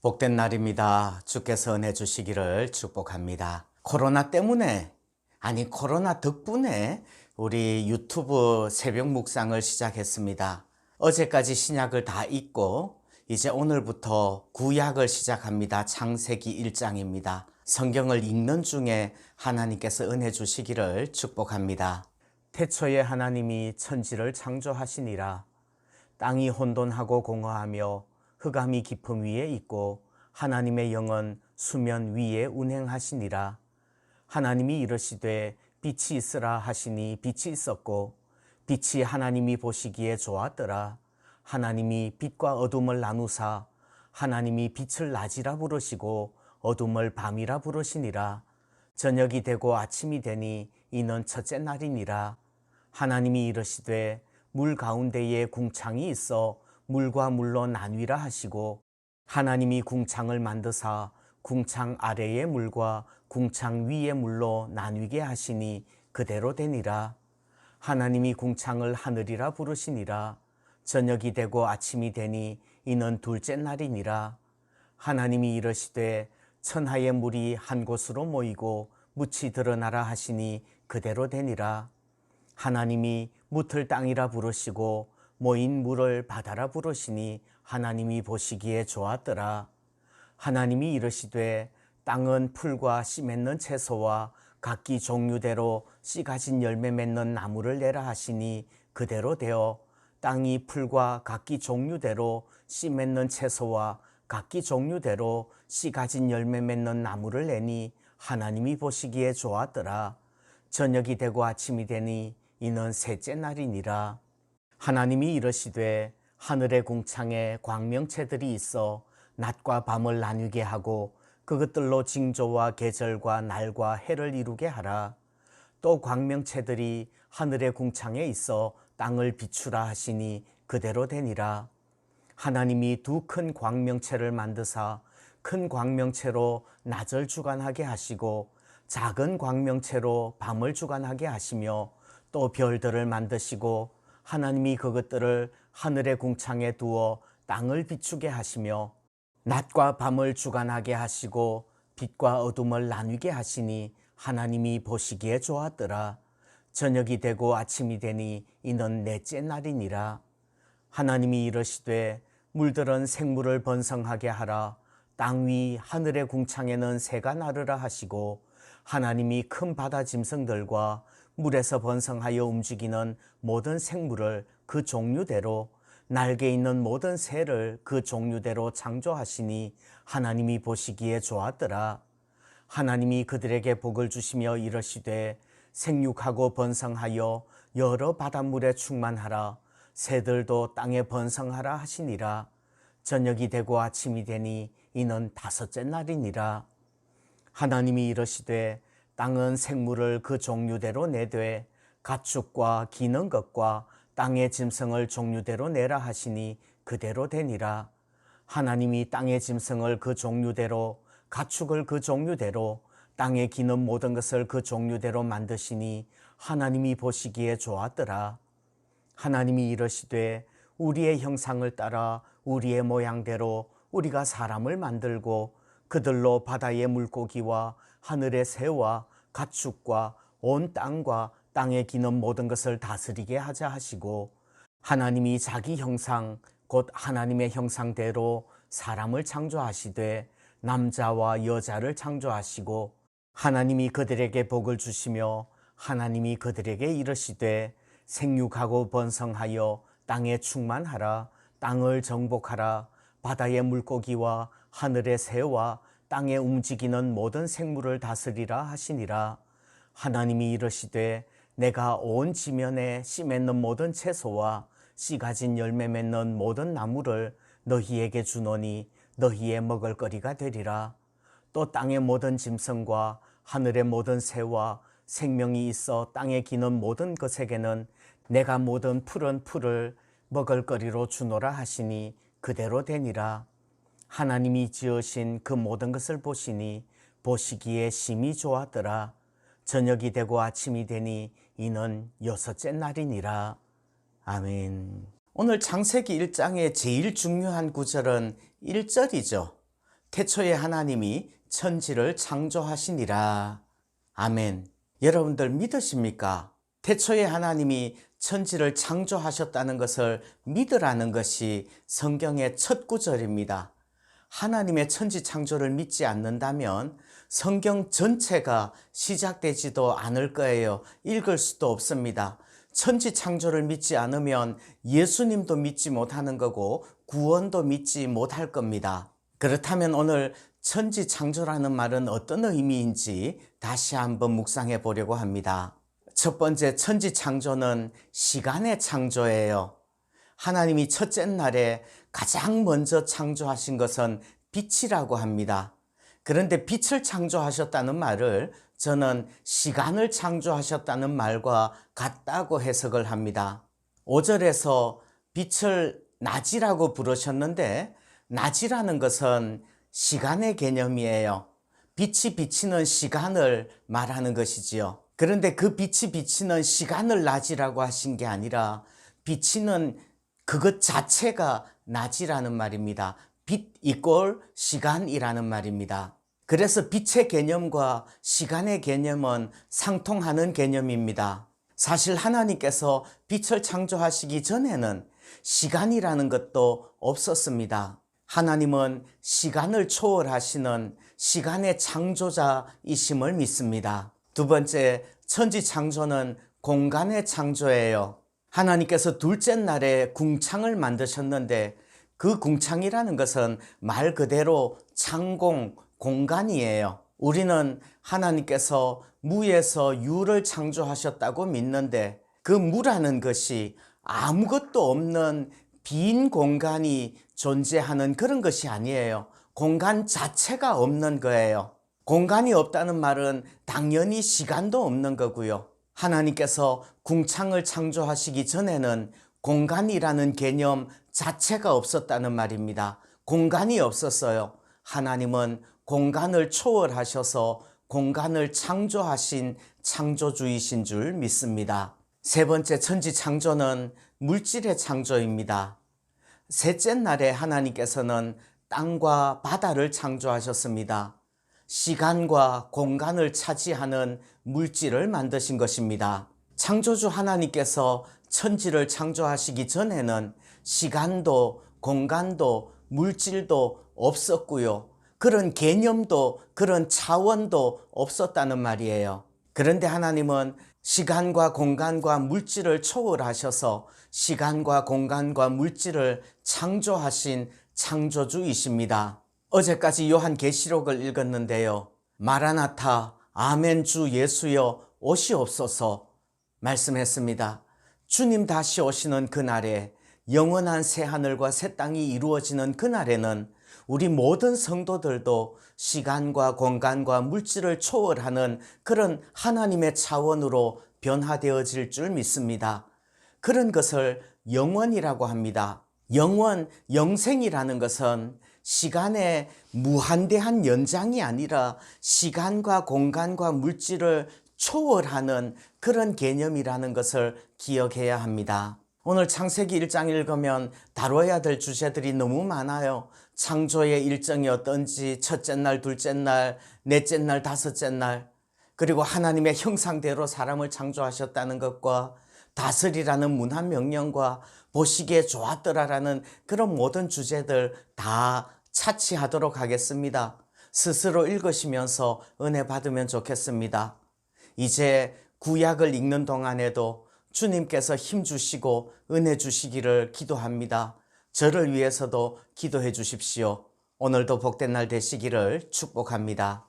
복된 날입니다. 주께서 은혜 주시기를 축복합니다. 코로나 때문에, 아니 코로나 덕분에 우리 유튜브 새벽 묵상을 시작했습니다. 어제까지 신약을 다 읽고 이제 오늘부터 구약을 시작합니다. 창세기 1장입니다. 성경을 읽는 중에 하나님께서 은혜 주시기를 축복합니다. 태초에 하나님이 천지를 창조하시니라. 땅이 혼돈하고 공허하며 흑암이 깊음 위에 있고 하나님의 영은 수면 위에 운행하시니라. 하나님이 이르시되 빛이 있으라 하시니 빛이 있었고 빛이 하나님이 보시기에 좋았더라. 하나님이 빛과 어둠을 나누사 하나님이 빛을 낮이라 부르시고 어둠을 밤이라 부르시니라. 저녁이 되고 아침이 되니 이는 첫째 날이니라. 하나님이 이르시되 물 가운데에 궁창이 있어 물과 물로 나뉘라 하시고 하나님이 궁창을 만드사 궁창 아래의 물과 궁창 위의 물로 나뉘게 하시니 그대로 되니라. 하나님이 궁창을 하늘이라 부르시니라. 저녁이 되고 아침이 되니 이는 둘째 날이니라. 하나님이 이르시되 천하의 물이 한 곳으로 모이고 묻이 드러나라 하시니 그대로 되니라. 하나님이 묻을 땅이라 부르시고 모인 물을 바다라 부르시니 하나님이 보시기에 좋았더라. 하나님이 이르시되 땅은 풀과 씨 맺는 채소와 각기 종류대로 씨 가진 열매 맺는 나무를 내라 하시니 그대로 되어 땅이 풀과 각기 종류대로 씨 맺는 채소와 각기 종류대로 씨 가진 열매 맺는 나무를 내니 하나님이 보시기에 좋았더라. 저녁이 되고 아침이 되니 이는 셋째 날이니라. 하나님이 이르시되 하늘의 궁창에 광명체들이 있어 낮과 밤을 나뉘게 하고 그것들로 징조와 계절과 날과 해를 이루게 하라. 또 광명체들이 하늘의 궁창에 있어 땅을 비추라 하시니 그대로 되니라. 하나님이 두 큰 광명체를 만드사 큰 광명체로 낮을 주관하게 하시고 작은 광명체로 밤을 주관하게 하시며 또 별들을 만드시고 하나님이 그것들을 하늘의 궁창에 두어 땅을 비추게 하시며 낮과 밤을 주관하게 하시고 빛과 어둠을 나뉘게 하시니 하나님이 보시기에 좋았더라. 저녁이 되고 아침이 되니 이는 넷째 날이니라. 하나님이 이르시되 물들은 생물을 번성하게 하라. 땅 위 하늘의 궁창에는 새가 나르라 하시고 하나님이 큰 바다 짐승들과 물에서 번성하여 움직이는 모든 생물을 그 종류대로 날개 있는 모든 새를 그 종류대로 창조하시니 하나님이 보시기에 좋았더라. 하나님이 그들에게 복을 주시며 이르시되 생육하고 번성하여 여러 바닷물에 충만하라. 새들도 땅에 번성하라 하시니라. 저녁이 되고 아침이 되니 이는 다섯째 날이니라. 하나님이 이르시되 땅은 생물을 그 종류대로 내되 가축과 기는 것과 땅의 짐승을 종류대로 내라 하시니 그대로 되니라. 하나님이 땅의 짐승을 그 종류대로 가축을 그 종류대로 땅에 기는 모든 것을 그 종류대로 만드시니 하나님이 보시기에 좋았더라. 하나님이 이르시되 우리의 형상을 따라 우리의 모양대로 우리가 사람을 만들고 그들로 바다의 물고기와 하늘의 새와 가축과 온 땅과 땅에 기는 모든 것을 다스리게 하자 하시고 하나님이 자기 형상 곧 하나님의 형상대로 사람을 창조하시되 남자와 여자를 창조하시고 하나님이 그들에게 복을 주시며 하나님이 그들에게 이르시되 생육하고 번성하여 땅에 충만하라. 땅을 정복하라. 바다의 물고기와 하늘의 새와 땅에 움직이는 모든 생물을 다스리라 하시니라. 하나님이 이르시되 내가 온 지면에 씨 맺는 모든 채소와 씨 가진 열매 맺는 모든 나무를 너희에게 주노니 너희의 먹을거리가 되리라. 또 땅의 모든 짐승과 하늘의 모든 새와 생명이 있어 땅에 기는 모든 것에게는 내가 모든 푸른 풀을 먹을거리로 주노라 하시니 그대로 되니라. 하나님이 지으신 그 모든 것을 보시니 보시기에 심히 좋았더라. 저녁이 되고 아침이 되니 이는 여섯째 날이니라. 아멘. 오늘 창세기 1장의 제일 중요한 구절은 1절이죠. 태초에 하나님이 천지를 창조하시니라. 아멘. 여러분들 믿으십니까? 태초에 하나님이 천지를 창조하셨다는 것을 믿으라는 것이 성경의 첫 구절입니다. 하나님의 천지 창조를 믿지 않는다면 성경 전체가 시작되지도 않을 거예요. 읽을 수도 없습니다. 천지 창조를 믿지 않으면 예수님도 믿지 못하는 거고 구원도 믿지 못할 겁니다. 그렇다면 오늘 천지 창조라는 말은 어떤 의미인지 다시 한번 묵상해 보려고 합니다. 첫 번째, 천지 창조는 시간의 창조예요. 하나님이 첫째 날에 가장 먼저 창조하신 것은 빛이라고 합니다. 그런데 빛을 창조하셨다는 말을 저는 시간을 창조하셨다는 말과 같다고 해석을 합니다. 5절에서 빛을 낮이라고 부르셨는데 낮이라는 것은 시간의 개념이에요. 빛이 비치는 시간을 말하는 것이지요. 그런데 그 빛이 비치는 시간을 낮이라고 하신 게 아니라 비치는 그것 자체가 낮이라는 말입니다. 빛 이꼴 시간이라는 말입니다. 그래서 빛의 개념과 시간의 개념은 상통하는 개념입니다. 사실 하나님께서 빛을 창조하시기 전에는 시간이라는 것도 없었습니다. 하나님은 시간을 초월하시는 시간의 창조자이심을 믿습니다. 두 번째, 천지 창조는 공간의 창조예요. 하나님께서 둘째 날에 궁창을 만드셨는데 그 궁창이라는 것은 말 그대로 창공, 공간이에요. 우리는 하나님께서 무에서 유를 창조하셨다고 믿는데 그 무라는 것이 아무것도 없는 빈 공간이 존재하는 그런 것이 아니에요. 공간 자체가 없는 거예요. 공간이 없다는 말은 당연히 시간도 없는 거고요. 하나님께서 궁창을 창조하시기 전에는 공간이라는 개념 자체가 없었다는 말입니다. 공간이 없었어요. 하나님은 공간을 초월하셔서 공간을 창조하신 창조주이신 줄 믿습니다. 세 번째, 천지 창조는 물질의 창조입니다. 셋째 날에 하나님께서는 땅과 바다를 창조하셨습니다. 시간과 공간을 차지하는 물질을 만드신 것입니다. 창조주 하나님께서 천지를 창조하시기 전에는 시간도 공간도 물질도 없었고요. 그런 개념도 그런 차원도 없었다는 말이에요. 그런데 하나님은 시간과 공간과 물질을 초월하셔서 시간과 공간과 물질을 창조하신 창조주이십니다. 어제까지 요한계시록을 읽었는데요. 마라나타, 아멘 주 예수여 오시옵소서 말씀했습니다. 주님 다시 오시는 그날에 영원한 새하늘과 새 땅이 이루어지는 그날에는 우리 모든 성도들도 시간과 공간과 물질을 초월하는 그런 하나님의 차원으로 변화되어질 줄 믿습니다. 그런 것을 영원이라고 합니다. 영원, 영생이라는 것은 시간의 무한대한 연장이 아니라 시간과 공간과 물질을 초월하는 그런 개념이라는 것을 기억해야 합니다. 오늘 창세기 1장 읽으면 다뤄야 될 주제들이 너무 많아요. 창조의 일정이 어떤지, 첫째 날, 둘째 날, 넷째 날, 다섯째 날, 그리고 하나님의 형상대로 사람을 창조하셨다는 것과 다스리라는 문화 명령과 보시기에 좋았더라라는 그런 모든 주제들 다 차치하도록 하겠습니다. 스스로 읽으시면서 은혜 받으면 좋겠습니다. 이제 구약을 읽는 동안에도 주님께서 힘 주시고 은혜 주시기를 기도합니다. 저를 위해서도 기도해 주십시오. 오늘도 복된 날 되시기를 축복합니다.